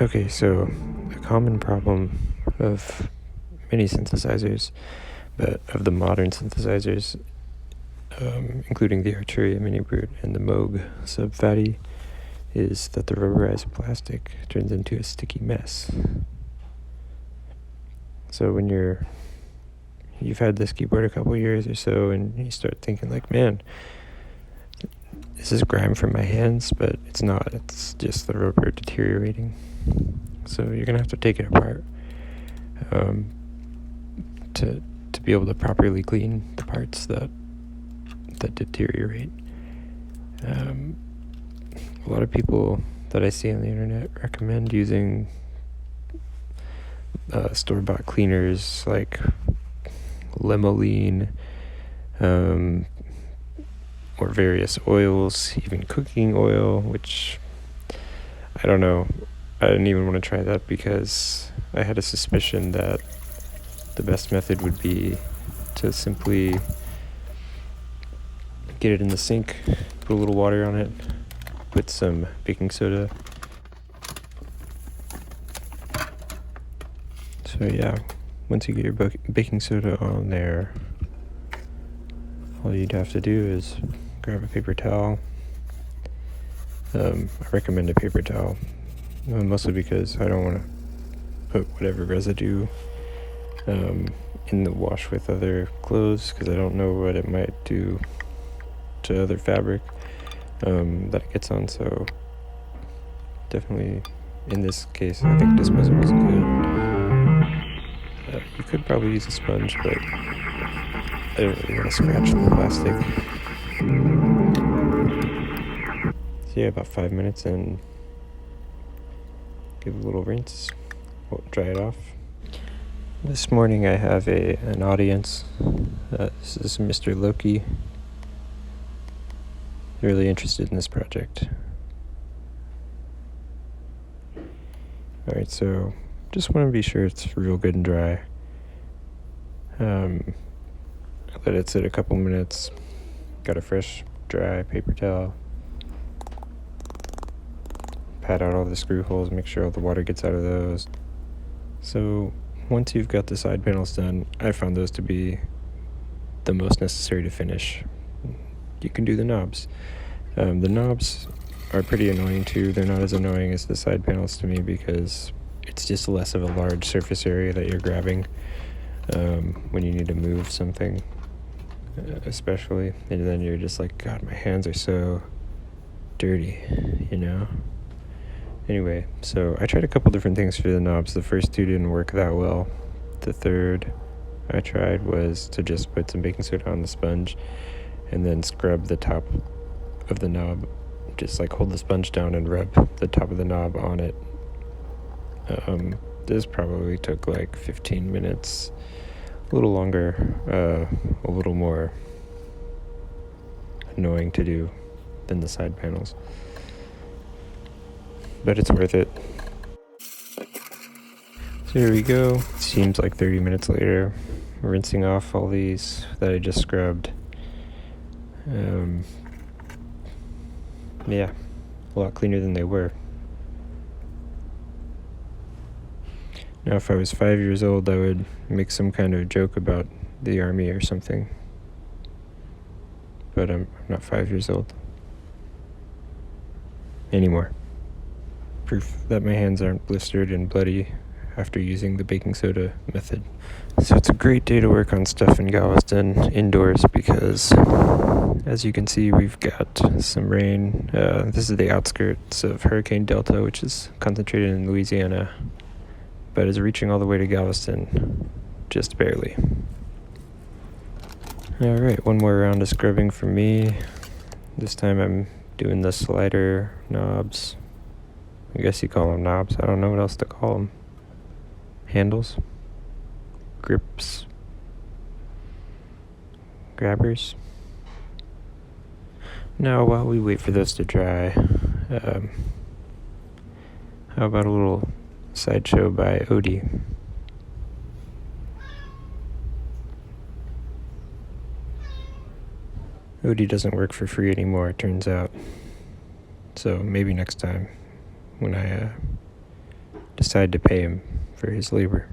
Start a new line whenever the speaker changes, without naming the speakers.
Okay, so a common problem of many synthesizers, but of the modern synthesizers, including the Arturia MiniBrute and the Moog Subphatty, is that the rubberized plastic turns into a sticky mess. So when you've had this keyboard a couple years or so, and you start thinking like, man, this is grime from my hands, but it's not. It's just the rubber deteriorating. So you're gonna have to take it apart to be able to properly clean the parts that deteriorate. A lot of people that I see on the internet recommend using store-bought cleaners like Lemoline, or various oils, even cooking oil, which I don't know. I didn't even want to try that because I had a suspicion that the best method would be to simply get it in the sink, put a little water on it, put some baking soda. So yeah, once you get your baking soda on there, all you'd have to do is grab a paper towel. I recommend a paper towel, mostly because I don't want to put whatever residue in the wash with other clothes, because I don't know what it might do to other fabric that it gets on. So definitely in this case, I think disposable is good. You could probably use a sponge, but I don't really want to scratch the plastic. So yeah, about 5 minutes and give it a little rinse, dry it off. This morning I have an audience. This is Mr. Loki. Really interested in this project. Alright, so just want to be sure it's real good and dry. Let it sit a couple minutes. Got a fresh, dry paper towel. Pat out all the screw holes, make sure all the water gets out of those. So once you've got the side panels done, I found those to be the most necessary to finish. You can do the knobs. The knobs are pretty annoying too. They're not as annoying as the side panels to me because it's just less of a large surface area that you're grabbing when you need to move something, especially. And then you're just like, God, my hands are so dirty, you know? Anyway, so I tried a couple different things for the knobs. The first two didn't work that well. The third I tried was to just put some baking soda on the sponge and then scrub the top of the knob. Just like hold the sponge down and rub the top of the knob on it. This probably took like 15 minutes, a little longer, a little more annoying to do than the side panels. But it's worth it. So here we go. Seems like 30 minutes later, rinsing off all these that I just scrubbed. Yeah, a lot cleaner than they were. Now, if I was 5 years old, I would make some kind of joke about the army or something. But I'm not 5 years old anymore. Proof that my hands aren't blistered and bloody after using the baking soda method. So it's a great day to work on stuff in Galveston indoors because, as you can see, we've got some rain. This is the outskirts of Hurricane Delta, which is concentrated in Louisiana, but is reaching all the way to Galveston, just barely. Alright, one more round of scrubbing for me. This time I'm doing the slider knobs. I guess you call them knobs. I don't know what else to call them. Handles, grips, grabbers. Now, while we wait for those to dry, how about a little sideshow by Odie? Odie doesn't work for free anymore, it turns out. So maybe next time when I decide to pay him for his labor.